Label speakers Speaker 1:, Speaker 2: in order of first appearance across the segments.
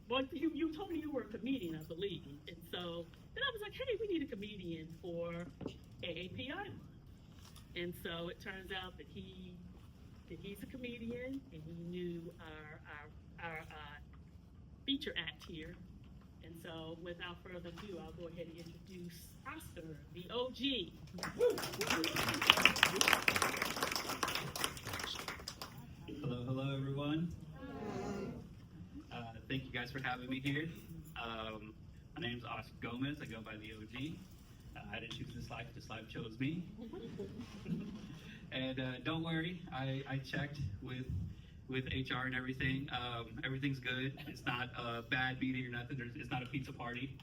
Speaker 1: well, you told me you were a comedian, I believe. And so then I was like, hey, we need a comedian for AAPI month. And so it turns out that he's a comedian and he knew our feature act here. And so without further ado, I'll go ahead and introduce Oscar, the OG.
Speaker 2: Hello, everyone. Thank you guys for having me here. My name's Oscar Gomez. I go by the OG. I didn't choose this life chose me. And don't worry, I checked with HR and everything. Everything's good. It's not a bad meeting or nothing. It's not a pizza party.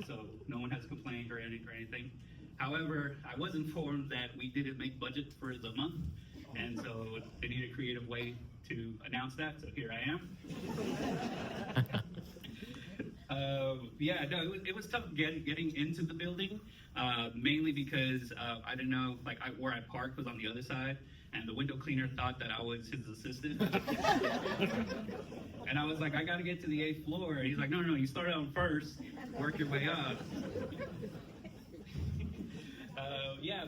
Speaker 2: So no one has complained or anything. However, I was informed that we didn't make budget for the month. And so they need a creative way to announce that, so here I am. It was tough getting into the building, mainly because I didn't know, where I parked was on the other side, and the window cleaner thought that I was his assistant. And I was like, I gotta get to the 8th floor. And he's like, no, you start out first, work your way up.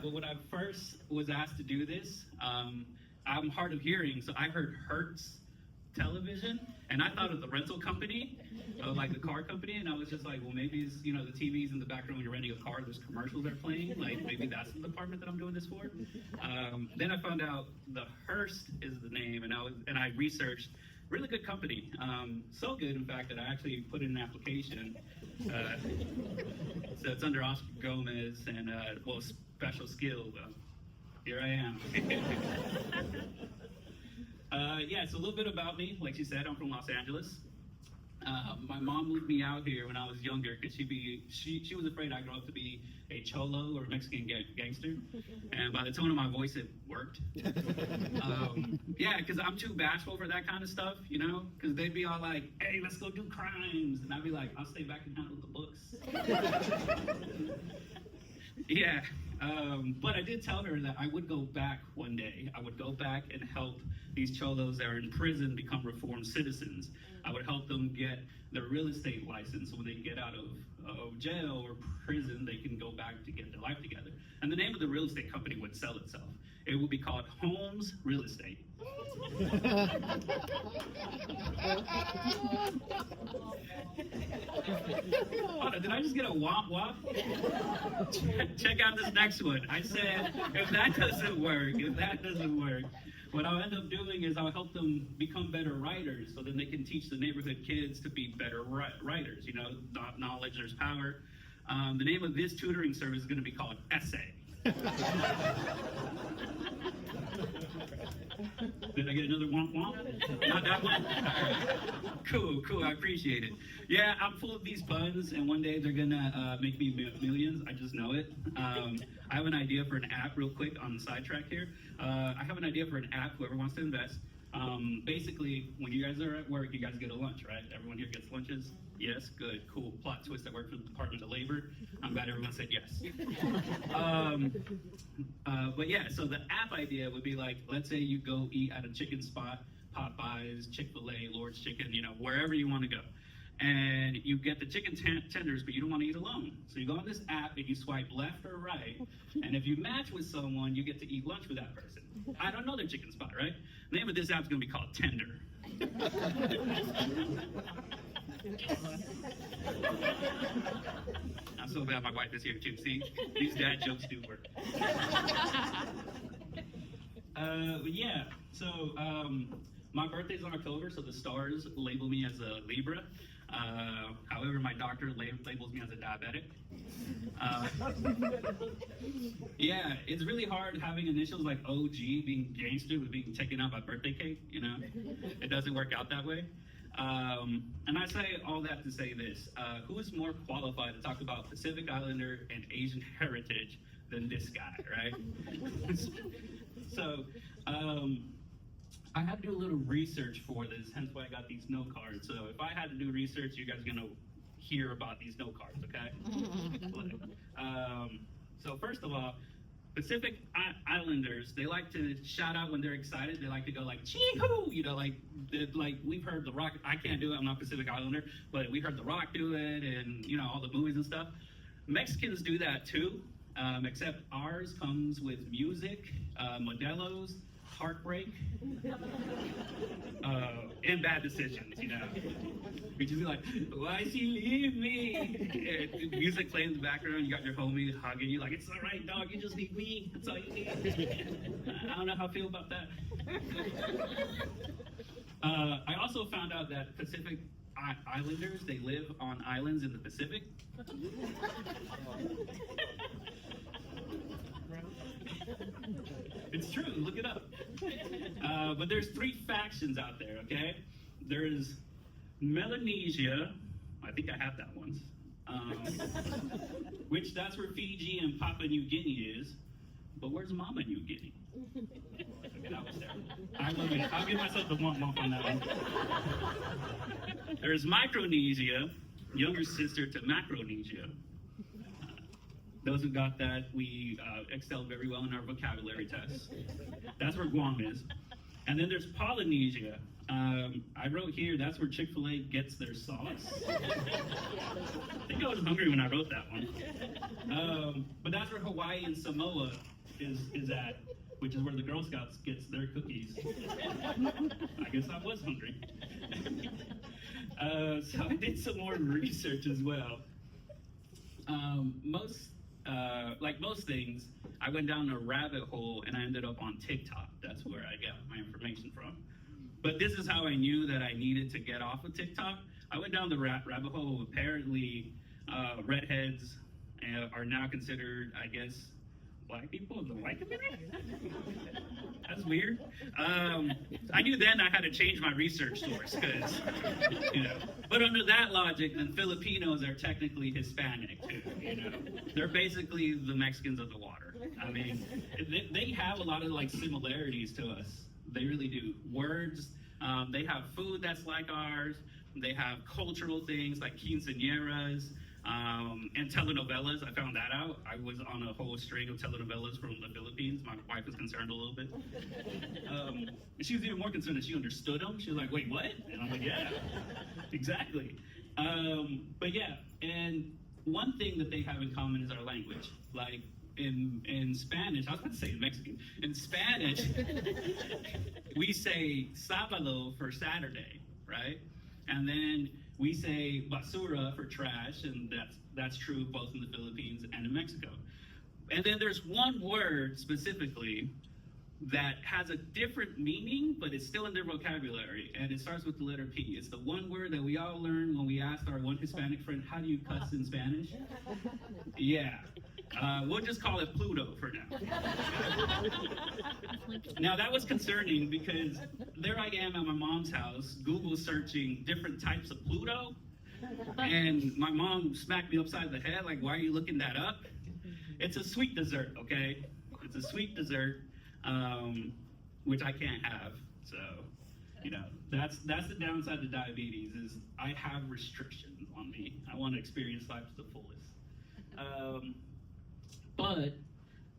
Speaker 2: But when I first was asked to do this, I'm hard of hearing, so I heard Hearst Television, and I thought it was the rental company, like the car company, and I was just like, well, maybe it's, the TVs in the background when you're renting a car, there's commercials they're playing, like maybe that's the department that I'm doing this for. Then I found out the Hearst is the name, and I researched. Really good company, so good in fact that I actually put in an application. So it's under Oscar Gomez and special skill. Here I am. So a little bit about me. Like she said, I'm from Los Angeles. My mom moved me out here when I was younger because she was afraid I'd grow up to be a cholo or Mexican gangster. And by the tone of my voice, it worked. Because I'm too bashful for that kind of stuff, because they'd be all like, hey, let's go do crimes. And I'd be like, I'll stay back and handle the books. But I did tell her that I would go back one day. I would go back and help these cholos that are in prison become reformed citizens. I would help them get their real estate license so when they get out of jail or prison, they can go back to get their life together. And the name of the real estate company would sell itself. It would be called Holmes Real Estate. Did I just get a womp womp? Check out this next one. I said, if that doesn't work, what I'll end up doing is I'll help them become better writers so then they can teach the neighborhood kids to be better writers. Knowledge, there's power. The name of this tutoring service is going to be called Essay. Did I get another womp womp? Not that one? Cool, I appreciate it. Yeah, I'm full of these puns, and one day they're gonna make me millions. I just know it. I have an idea for an app real quick on the sidetrack here. I have an idea for an app, whoever wants to invest. Basically, when you guys are at work, you guys get a lunch, right? Everyone here gets lunches? Yes, good, cool. Plot twist, I work for the Department of Labor. I'm glad everyone said yes. So the app idea would be like, let's say you go eat at a chicken spot, Popeyes, Chick-fil-A, Lord's Chicken, wherever you want to go. And you get the chicken tenders, but you don't want to eat alone. So you go on this app and you swipe left or right, and if you match with someone, you get to eat lunch with that person. I don't know their chicken spot, right? The name of this app is going to be called Tender. I'm so glad my wife is here too. See, these dad jokes do work. My birthday's in October, so the stars label me as a Libra. However, my doctor labels me as a diabetic. It's really hard having initials like OG being gangster with being taken out by birthday cake, It doesn't work out that way. And I say all that to say this. Who is more qualified to talk about Pacific Islander and Asian heritage than this guy, right? So, I had to do a little research for this, hence why I got these note cards. So if I had to do research, you guys are gonna hear about these note cards, okay? So first of all, Pacific Islanders, they like to shout out when they're excited. They like to go like, chee-hoo, you know, like we've heard The Rock. I can't do it. I'm not Pacific Islander, but we heard The Rock do it, and you know all the movies and stuff. Mexicans do that too, except ours comes with music, Modelo's, heartbreak, and bad decisions. You know, we just be like, why she leave me? And music playing in the background. You got your homie hugging you like, it's all right, dog. You just need me. That's all you need. I don't know how I feel about that. I also found out that Pacific Islanders, they live on islands in the Pacific. It's true, look it up. But there's 3 factions out there, okay? There's Melanesia, I think I have that once, which that's where Fiji and Papua New Guinea is. But where's Mama New Guinea? Okay, that was terrible. I love it. I'll give myself the one on that one. There's Micronesia, younger sister to Macronesia. Those who got that, we excelled very well in our vocabulary tests. That's where Guam is. And then there's Polynesia. I wrote here, that's where Chick-fil-A gets their sauce. I think I was hungry when I wrote that one. But that's where Hawaii and Samoa is at, which is where the Girl Scouts gets their cookies. I guess I was hungry. So I did some more research as well. Like most things, I went down a rabbit hole and I ended up on TikTok. That's where I got my information from. But this is how I knew that I needed to get off of TikTok. I went down the rabbit hole. Apparently, redheads are now considered, I guess, black people in the white community? That's weird. I knew then I had to change my research source, because, you know. But under that logic, then Filipinos are technically Hispanic too, you know. They're basically the Mexicans of the water. I mean, they have a lot of like similarities to us. They really do. Words, they have food that's like ours. They have cultural things like quinceañeras. And telenovelas, I found that out. I was on a whole string of telenovelas from the Philippines. My wife was concerned a little bit. She was even more concerned that she understood them. She was like, wait, what? And I'm like, yeah, exactly. But yeah, and one thing that they have in common is our language. Like in Spanish, I was about to say in Mexican. In Spanish, we say sábado for Saturday, right? And then we say basura for trash, and that's true both in the Philippines and in Mexico. And then there's one word specifically that has a different meaning, but it's still in their vocabulary, and it starts with the letter P. It's the one word that we all learned when we asked our one Hispanic friend, how do you cuss in Spanish? Yeah. We'll just call it Pluto for now. Now that was concerning because there I am at my mom's house, Google searching different types of Pluto, and my mom smacked me upside the head, like, why are you looking that up? It's a sweet dessert, okay? It's a sweet dessert, which I can't have, so, you know, that's the downside to diabetes, is I have restrictions on me. I want to experience life to the fullest.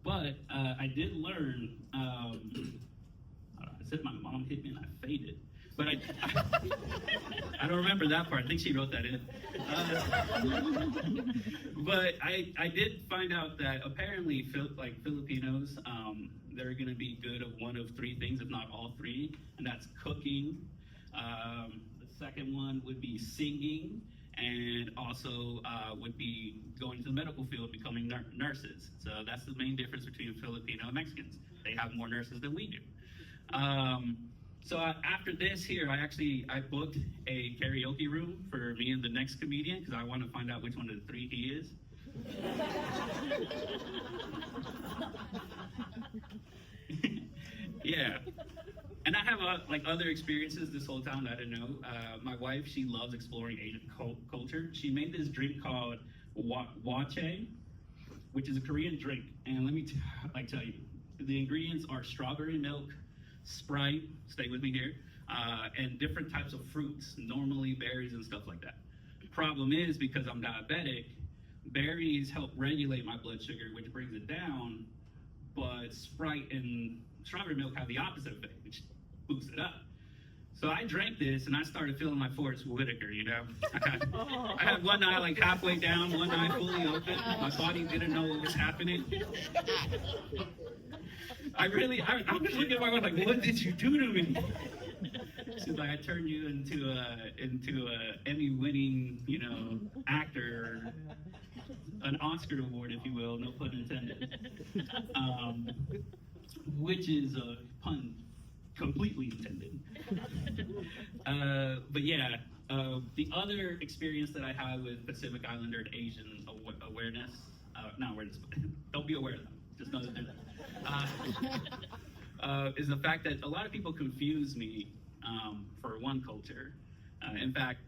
Speaker 2: But I did learn, I said my mom hit me and I fainted, but I don't remember that part. I think she wrote that in. But I did find out that apparently Filipinos, they're gonna be good at one of 3 things, if not all 3, and that's cooking. The second one would be singing, and also would be going to the medical field, becoming nurses. So that's the main difference between Filipino and Mexicans. They have more nurses than we do. So after this here, I booked a karaoke room for me and the next comedian, because I want to find out which one of the 3 he is. Yeah. And I have other experiences this whole time that I didn't know. My wife, she loves exploring Asian culture. She made this drink called wache, which is a Korean drink. And let me tell you, the ingredients are strawberry milk, Sprite, stay with me here, and different types of fruits, normally berries and stuff like that. Problem is, because I'm diabetic, berries help regulate my blood sugar, which brings it down, but Sprite and strawberry milk have the opposite effect, which boosts it up. So I drank this and I started feeling like Forrest Whitaker, you know? I had one eye like halfway down, one eye fully open. My body didn't know what was happening. I was looking at my wife like, what did you do to me? She's like, I turned you into a Emmy-winning, you know, actor, an Oscar award, if you will, no pun intended. Which is a pun completely intended. But yeah, the other experience that I had with Pacific Islander and Asian awareness, not awareness, don't be aware of them, just know that they're there, is the fact that a lot of people confuse me for one culture. In fact,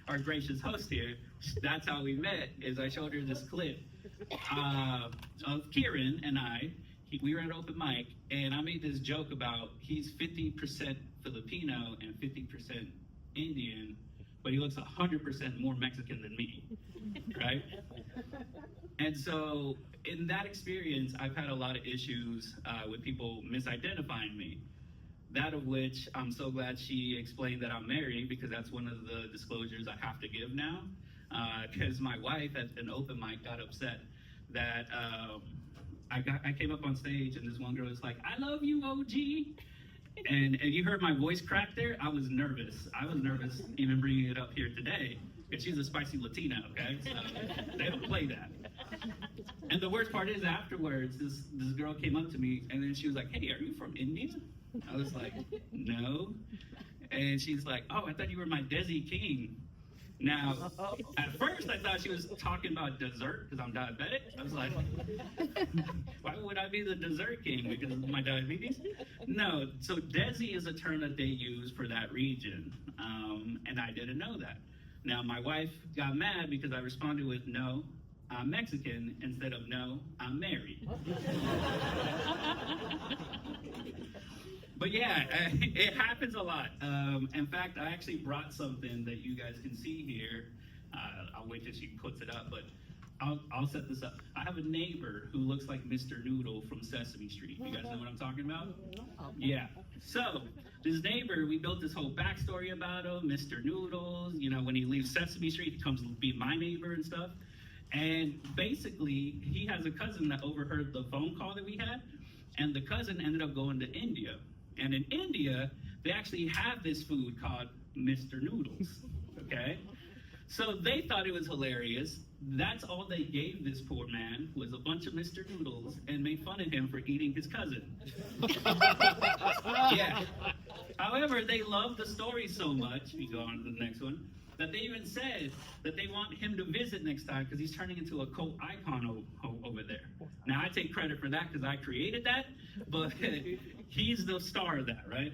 Speaker 2: our gracious host here, that's how we met, is I showed her this clip of Kieran and we were at open mic, and I made this joke about he's 50% Filipino and 50% Indian, but he looks 100% more Mexican than me, right? And so in that experience, I've had a lot of issues with people misidentifying me. That of which I'm so glad she explained that I'm married, because that's one of the disclosures I have to give now. Because my wife at an open mic got upset that I came up on stage and this one girl was like, "I love you, OG." And you heard my voice crack there. I was nervous. Even bringing it up here today, because she's a spicy Latina, okay? So they don't play that. And the worst part is afterwards, this girl came up to me and then she was like, "Hey, are you from India?" I was like, "No." And she's like, "Oh, I thought you were my Desi King." Now, at first I thought she was talking about dessert because I'm diabetic. I was like, why would I be the dessert king because of my diabetes? No, so Desi is a term that they use for that region, and I didn't know that. Now, my wife got mad because I responded with, "No, I'm Mexican," instead of "No, I'm married." But yeah, it happens a lot. In fact, I actually brought something that you guys can see here. I'll wait till she puts it up, but I'll set this up. I have a neighbor who looks like Mr. Noodle from Sesame Street. You guys know what I'm talking about? Yeah. So this neighbor, we built this whole backstory about him, Mr. Noodles. You know, when he leaves Sesame Street, he comes to be my neighbor and stuff. And basically, he has a cousin that overheard the phone call that we had, and the cousin ended up going to India. And in India, they actually have this food called Mr. Noodles, okay? So they thought it was hilarious. That's all they gave this poor man, was a bunch of Mr. Noodles, and made fun of him for eating his cousin. Yeah. However, they love the story so much, we go on to the next one, that they even said that they want him to visit next time because he's turning into a cult icon over there. Now, I take credit for that because I created that, but he's the star of that, right?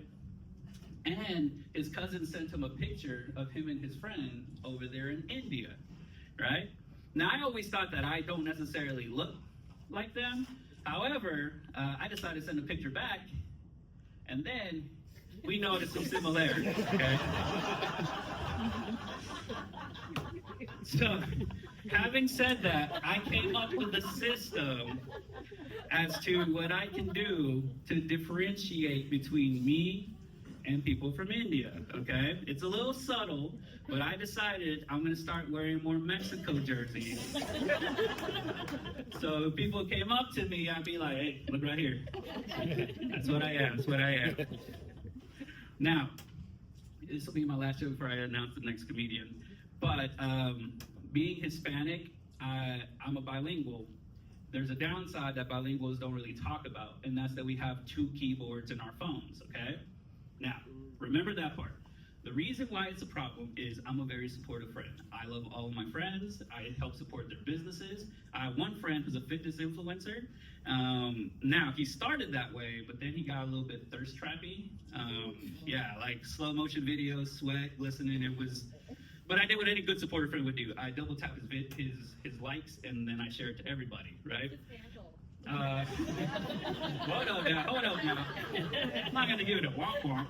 Speaker 2: And his cousin sent him a picture of him and his friend over there in India, right? Now, I always thought that I don't necessarily look like them. However, I decided to send a picture back, and then we noticed some similarities, okay? So, having said that, I came up with a system as to what I can do to differentiate between me and people from India, okay? It's a little subtle, but I decided I'm gonna start wearing more Mexico jerseys. So if people came up to me, I'd be like, "Hey, look right here. That's what I am. Now, this will be my last joke before I announce the next comedian. But being Hispanic, I'm a bilingual. There's a downside that bilinguals don't really talk about, and that's that we have 2 keyboards in our phones, okay? Now, remember that part. The reason why it's a problem is I'm a very supportive friend. I love all of my friends. I help support their businesses. I have one friend who's a fitness influencer. Now, he started that way, but then he got a little bit thirst trappy. Yeah, like slow motion videos, sweat, glistening. But I did what any good supporter friend would do. I double tap his likes, and then I share it to everybody, right? Hold on now. I'm not gonna give it a womp womp.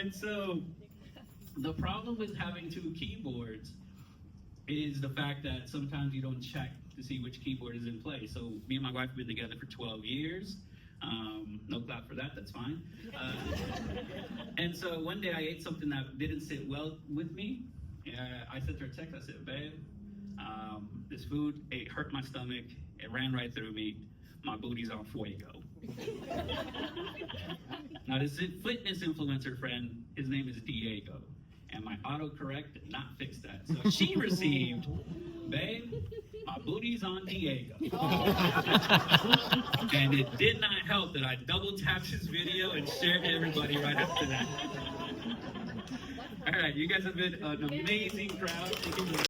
Speaker 2: And so The problem with having two keyboards is the fact that sometimes you don't check to see which keyboard is in place. So me and my wife have been together for 12 years. No clap for that, that's fine. And so one day I ate something that didn't sit well with me. I sent her a text, I said, babe, this food, it hurt my stomach, it ran right through me, my booty's on fuego. Now this fitness influencer friend, his name is Diego, and my autocorrect did not fix that. So she received, babe, my booty's on Diego. And it did not help that I double tapped his video and shared to everybody right after that. All right, you guys have been an amazing crowd.